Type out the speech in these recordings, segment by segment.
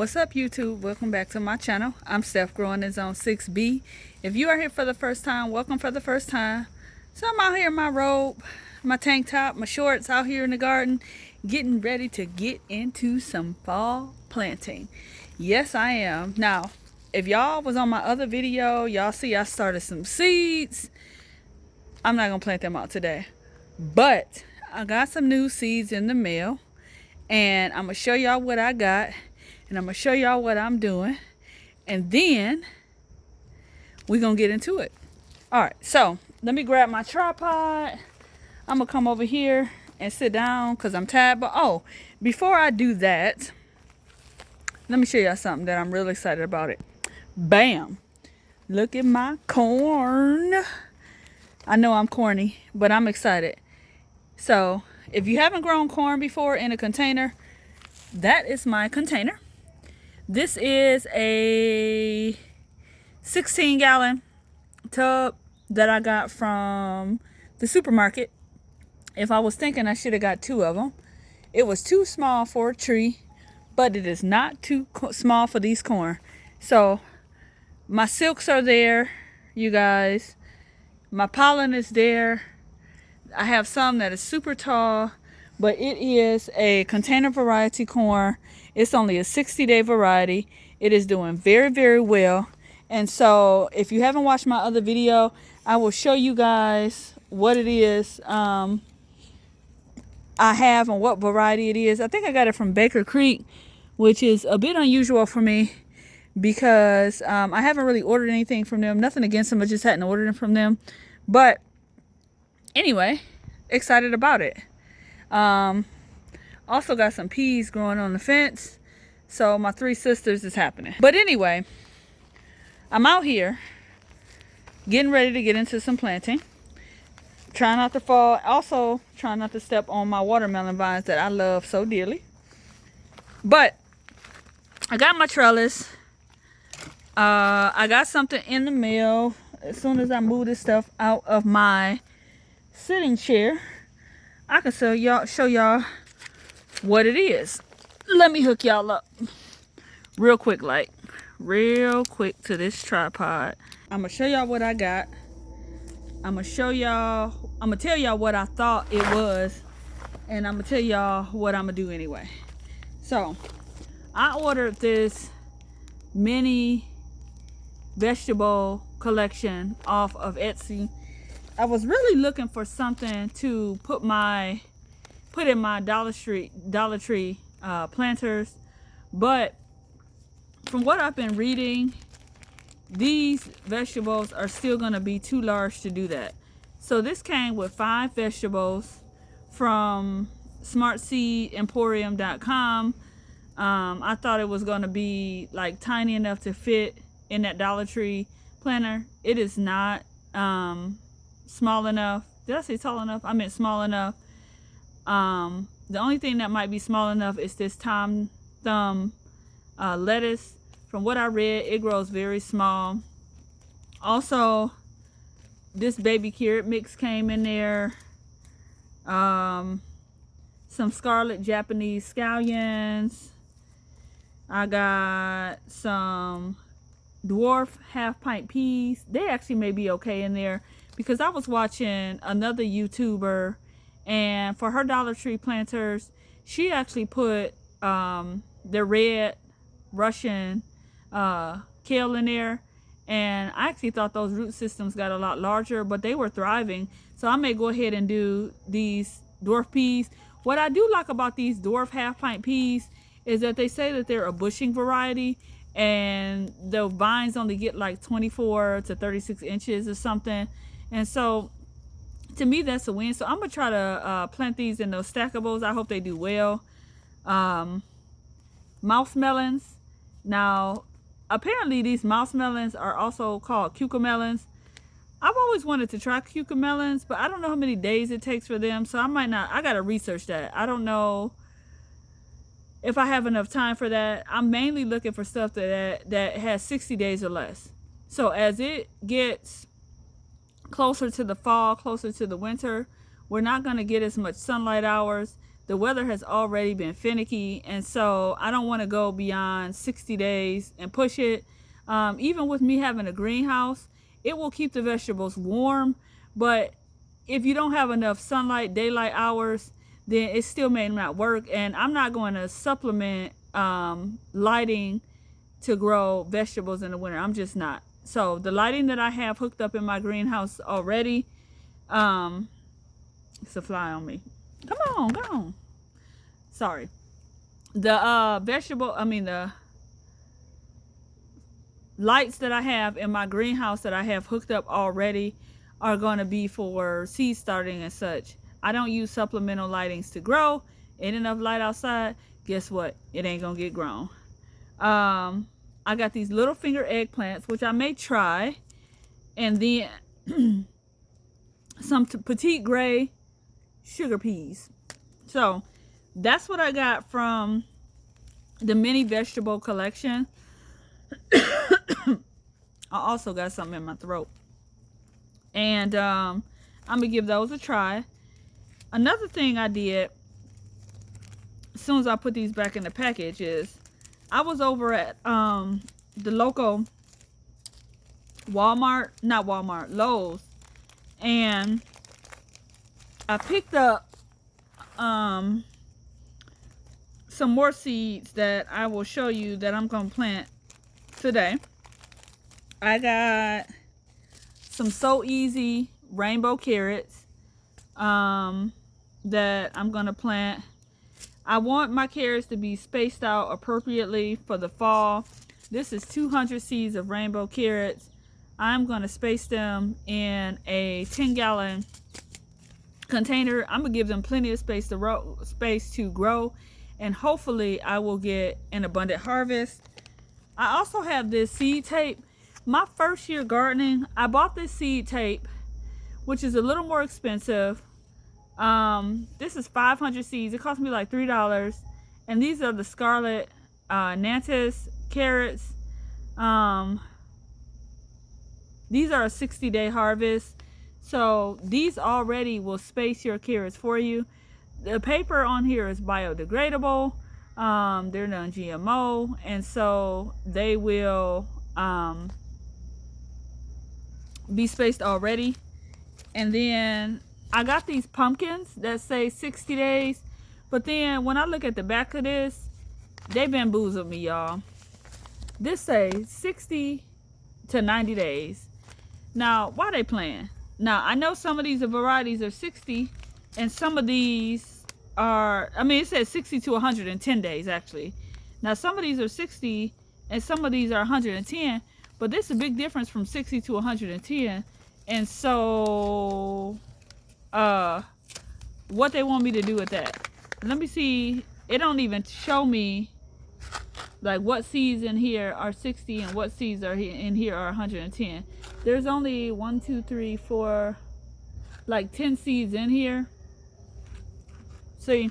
What's up, YouTube? Welcome back to my channel. I'm Steph, growing in zone 6B. If you are here for the first time, welcome for the first time. So I'm out here in my robe, my tank top, my shorts, out here in the garden, getting ready to get into some fall planting. Yes, I am. Now, if y'all was on my other video, y'all see I started some seeds. I'm not gonna plant them out today, but I got some new seeds in the mail, and I'm gonna show y'all what I got, and I'm gonna show y'all what I'm doing, and then we're gonna get into it. All right, so let me grab my tripod. I'm gonna come over here and sit down because I'm tired. But before I do that, let me show y'all something that I'm really excited about. It bam, look at my corn. I know I'm corny, but I'm excited. So if you haven't grown corn before in a container, that is my container. This is a 16-gallon tub that I got from the supermarket. If I was thinking, I should have got two of them. It was too small for a tree, but it is not too small for these corn. So my silks are there, you guys. My pollen is there. I have some that is super tall, but it is a container variety corn. It's only a 60-day variety. It is doing very, very well. And so if you haven't watched my other video, I will show you guys what it is I have and what variety it is. I think I got it from Baker Creek, which is a bit unusual for me because I haven't really ordered anything from them. Nothing against them, I just hadn't ordered them from them. But anyway, excited about it. Also got some peas growing on the fence. So my three sisters is happening. But anyway, I'm out here getting ready to get into some planting. Trying not to fall. Also trying not to step on my watermelon vines that I love so dearly. But I got my trellis. I got something in the mail. As soon as I move this stuff out of my sitting chair, I can show y'all what it is. Let me hook y'all up real quick to this tripod. I'm gonna show y'all what I got. I'm gonna tell y'all what I thought it was, and I'm gonna tell y'all what I'm gonna do anyway. So I ordered this mini vegetable collection off of Etsy. I was really looking for something to put in my Dollar Tree planters, but from what I've been reading, these vegetables are still going to be too large to do that. So this came with 5 vegetables from smartseedemporium.com. I thought it was going to be like tiny enough to fit in that Dollar Tree planter. It is not small enough. Did I say tall enough? I meant small enough. The only thing that might be small enough is this Tom Thumb lettuce. From what I read, it grows very small. Also, this baby carrot mix came in there. Some scarlet Japanese scallions. I got some dwarf half pint peas. They actually may be okay in there because I was watching another YouTuber, and for her Dollar Tree planters, she actually put the red Russian kale in there, and I actually thought those root systems got a lot larger, but they were thriving. So I may go ahead and do these dwarf peas. What I do like about these dwarf half pint peas is that they say that they're a bushing variety, and the vines only get like 24 to 36 inches or something. And so to me, that's a win. So I'm gonna try to plant these in those stackables. I hope they do well. Mouse melons. Now, apparently these mouse melons are also called cucamelons. I've always wanted to try cucamelons, but I don't know how many days it takes for them, so I might not. I gotta research that. I don't know if I have enough time for that. I'm mainly looking for stuff that has 60 days or less. So as it gets closer to the fall, closer to the winter, we're not gonna get as much sunlight hours. the weather has already been finicky, and so I don't want to go beyond 60 days and push it. Even with me having a greenhouse, it will keep the vegetables warm, but if you don't have enough sunlight, daylight hours, then it still may not work. And I'm not going to supplement lighting to grow vegetables in the winter. I'm just not. So the lighting that I have hooked up in my greenhouse already, it's a fly on me. Come on, go on. Sorry. The the lights that I have in my greenhouse that I have hooked up already are going to be for seed starting and such. I don't use supplemental lightings to grow. Ain't enough light outside. Guess what? It ain't going to get grown. I got these little finger eggplants, which I may try. And then some petite gray sugar peas. So that's what I got from the mini vegetable collection. I also got something in my throat. And I'm going to give those a try. Another thing I did, as soon as I put these back in the package, is I was over at the local Lowe's, and I picked up some more seeds that I will show you that I'm going to plant today. I got some So Easy rainbow carrots that I'm going to plant. I want my carrots to be spaced out appropriately for the fall. This is 200 seeds of rainbow carrots. I'm going to space them in a 10-gallon container. I'm going to give them plenty of space to grow, and hopefully I will get an abundant harvest. I also have this seed tape. My first year gardening, I bought this seed tape, which is a little more expensive. This is 500 seeds. It cost me like $3. And these are the Scarlet Nantes carrots. These are a 60-day harvest. So these already will space your carrots for you. The paper on here is biodegradable. They're non-GMO. And so they will be spaced already. And then I got these pumpkins that say 60 days, but then when I look at the back of this, they bamboozled me, y'all. This says 60 to 90 days. Now, why they playing? Now, I know some of these varieties are 60, and some of these are, it says 60 to 110 days, actually. Now, some of these are 60, and some of these are 110, but there's a big difference from 60 to 110. And so, what they want me to do with that? Let me see. It don't even show me like what seeds in here are 60 and what seeds are in here are 110. There's only 1, 2, 3, 4, like 10 seeds in here. See,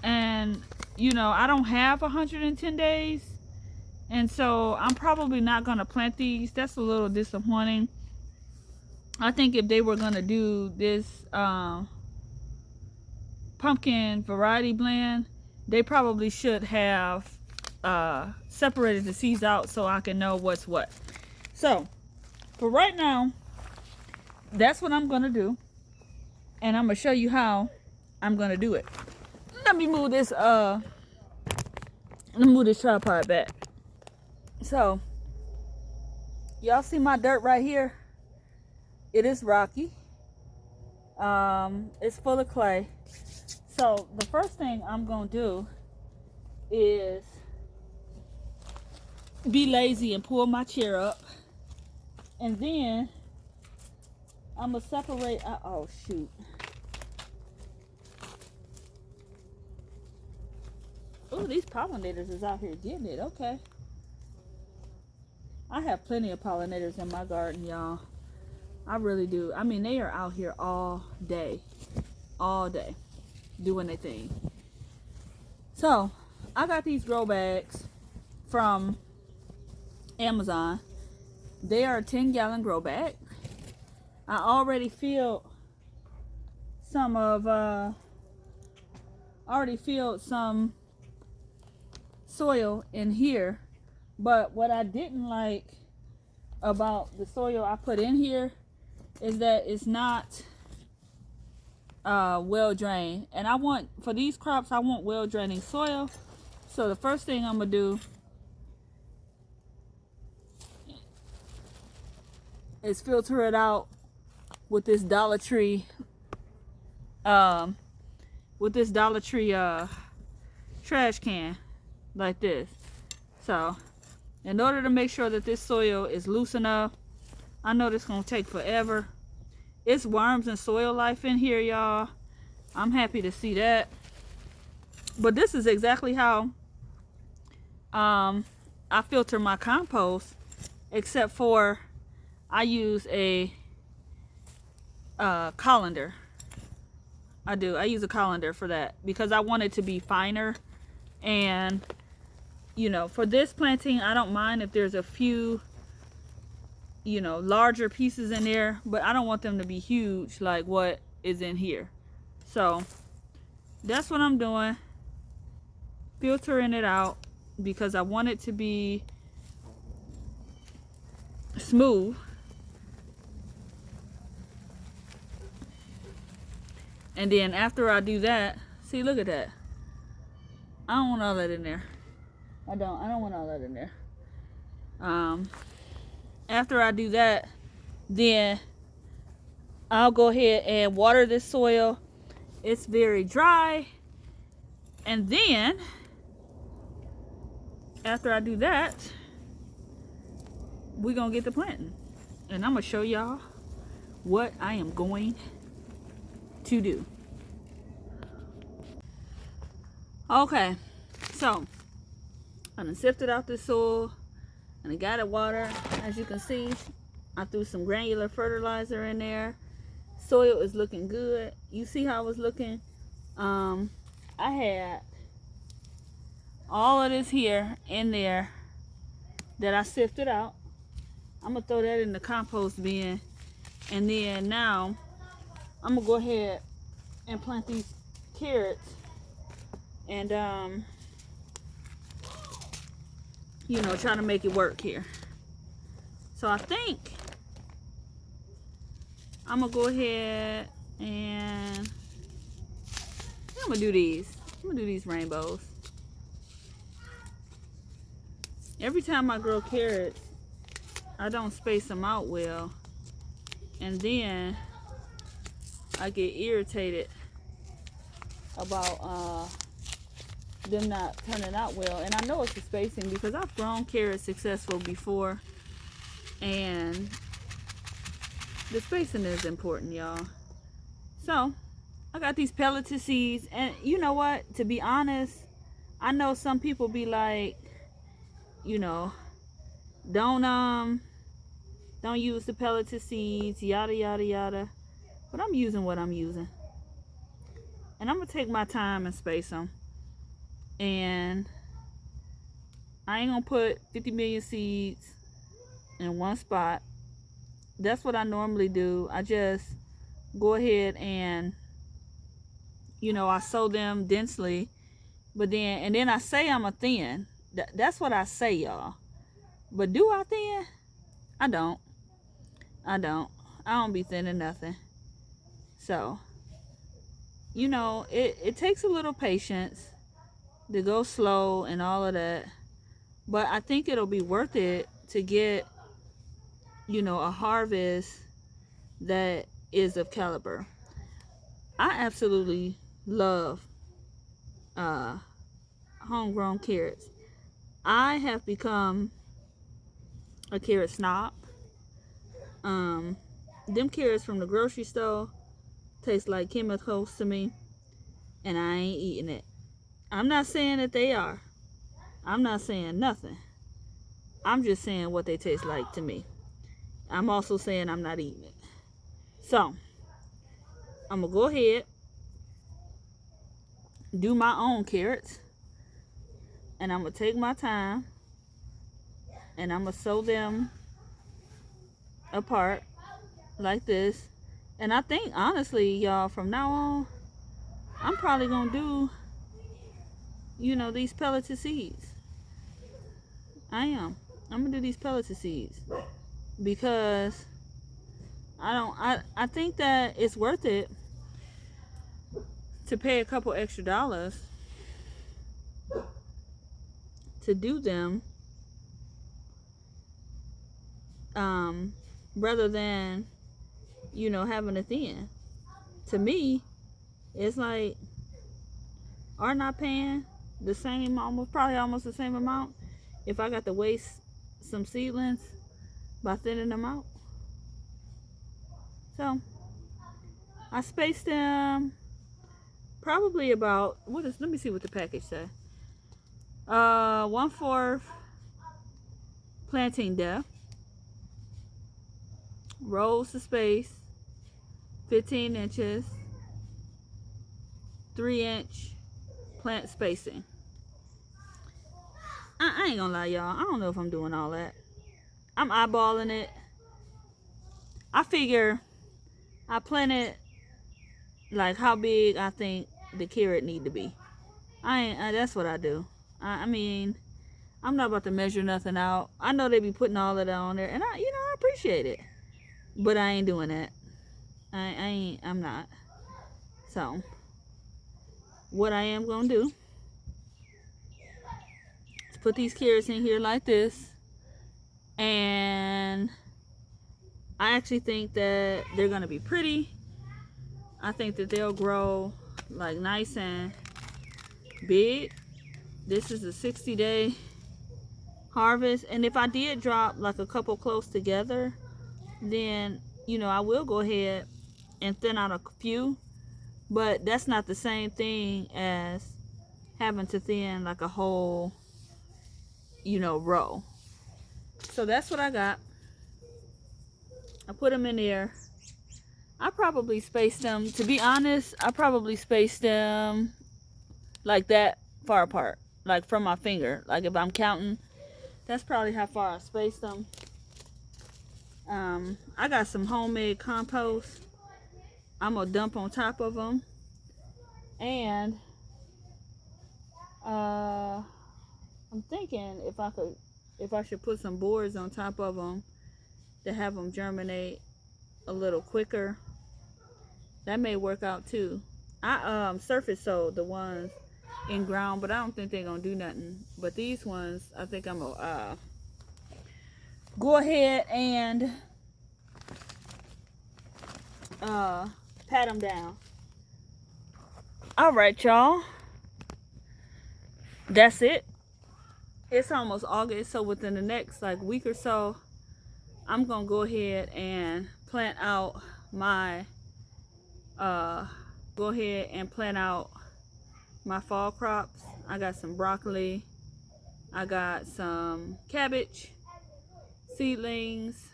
and I don't have 110 days, and so I'm probably not gonna plant these. That's a little disappointing. I think if they were gonna do this pumpkin variety blend, they probably should have separated the seeds out so I can know what's what. So for right now, that's what I'm gonna do, and I'm gonna show you how I'm gonna do it. Let me move this tripod back. So y'all see my dirt right here? It is rocky. It's full of clay. So the first thing I'm gonna do is be lazy and pull my chair up, and then I'm gonna separate. Oh shoot! Oh, these pollinators is out here getting it. Okay. I have plenty of pollinators in my garden, y'all. I really do. They are out here all day, doing their thing. So I got these grow bags from Amazon. They are a 10-gallon grow bag. I already filled some of already filled some soil in here, but what I didn't like about the soil I put in here is that it's not well drained, and I want, for these crops, I want well draining soil. So the first thing I'm gonna do is filter it out with this Dollar Tree trash can like this. So in order to make sure that this soil is loose enough, I know this is gonna take forever. It's worms and soil life in here, y'all. I'm happy to see that. But this is exactly how I filter my compost, except for I use a colander. I use a colander for that because I want it to be finer. And you know, for this planting, I don't mind if there's a few, you know, larger pieces in there, but I don't want them to be huge like what is in here. So that's what I'm doing, filtering it out, because I want it to be smooth. And then after I do that, see, look at that. I don't want all that in there. I don't want all that in there. After I do that, then I'll go ahead and water this soil. It's very dry. And then after I do that, we're gonna get to planting. And I'm gonna show y'all what I am going to do. Okay, so I done sifted out this soil and I got it water. As you can see, I threw some granular fertilizer in there. Soil is looking good. You see how it's looking? I had all of this here in there that I sifted out. I'm gonna throw that in the compost bin, and then now I'm gonna go ahead and plant these carrots, and you know, try to make it work here. So I think I'm gonna go ahead and I'm gonna do these. I'm gonna do these rainbows. Every time I grow carrots, I don't space them out well, and then I get irritated about them not turning out well. And I know it's the spacing because I've grown carrots successful before, and the spacing is important, y'all. So I got these pelleted seeds, and you know what, to be honest, I know some people be like, you know, don't use the pelleted seeds, yada yada yada, but I'm using what I'm using, and I'm gonna take my time and space them. And I ain't gonna put 50 million seeds in one spot. That's what I normally do. I just go ahead and, you know, I sow them densely, but then I say I'm a thin. That's what I say, y'all. But do I thin? I don't. I don't be thinning nothing. So, you know, it takes a little patience to go slow and all of that, but I think it'll be worth it to get, you know, a harvest that is of caliber. I absolutely love homegrown carrots. I have become a carrot snob. Them carrots from the grocery store taste like chemicals to me, and I ain't eating it. I'm not saying that they are. I'm not saying nothing. I'm just saying what they taste like to me. I'm also saying I'm not eating it. So I'm gonna go ahead, do my own carrots, and I'm gonna take my time, and I'm gonna sew them apart like this. And I think, honestly, y'all, from now on, I'm probably gonna do you know, these pelleted seeds. I am. I'm gonna do these pelleted seeds because I think that it's worth it to pay a couple extra dollars to do them, rather than, you know, having a thin. To me, it's like, are not paying the same, probably almost the same amount if I got to waste some seedlings by thinning them out. So I spaced them probably about, let me see what the package said. 1/4 planting depth, rows to space 15 inches, 3-inch plant spacing. I ain't gonna lie, y'all, I don't know if I'm doing all that. I'm eyeballing it. I figure I planted like how big I think the carrot need to be. That's what I do. I mean, I'm not about to measure nothing out. I know they be putting all of that on there, and I appreciate it, but I ain't doing that. I'm not. So what I am gonna do is put these carrots in here like this, and I actually think that they're gonna be pretty. I think that they'll grow like nice and big. This is a 60-day harvest, and if I did drop like a couple close together, then, you know, I will go ahead and thin out a few, but that's not the same thing as having to thin like a whole, you know, row. So that's what I got. I put them in there. I probably spaced them, to be honest, I probably spaced them like that far apart, like from my finger. Like if I'm counting, that's probably how far I spaced them. I got some homemade compost I'm gonna dump on top of them, and I'm thinking if I should put some boards on top of them to have them germinate a little quicker. That may work out too. I surface sowed the ones in ground, but I don't think they're gonna do nothing. But these ones, I think I'm gonna go ahead and pat them down. All right, y'all. That's it. It's almost August, so within the next like week or so, I'm gonna go ahead and plant out my fall crops. I got some broccoli, I got some cabbage seedlings,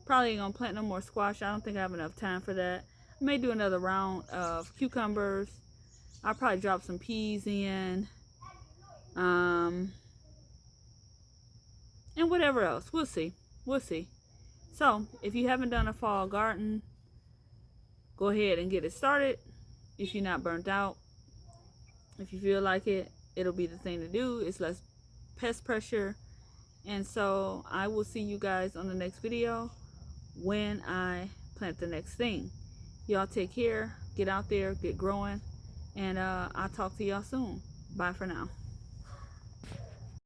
probably gonna plant no more squash. I don't think I have enough time for that. I may do another round of cucumbers. I'll probably drop some peas in, and whatever else. We'll see. So if you haven't done a fall garden, go ahead and get it started. If you're not burnt out, if you feel like it, it'll be the thing to do. It's less pest pressure. And so I will see you guys on the next video when I plant the next thing. Y'all take care, get out there, get growing, and I'll talk to y'all soon. Bye for now.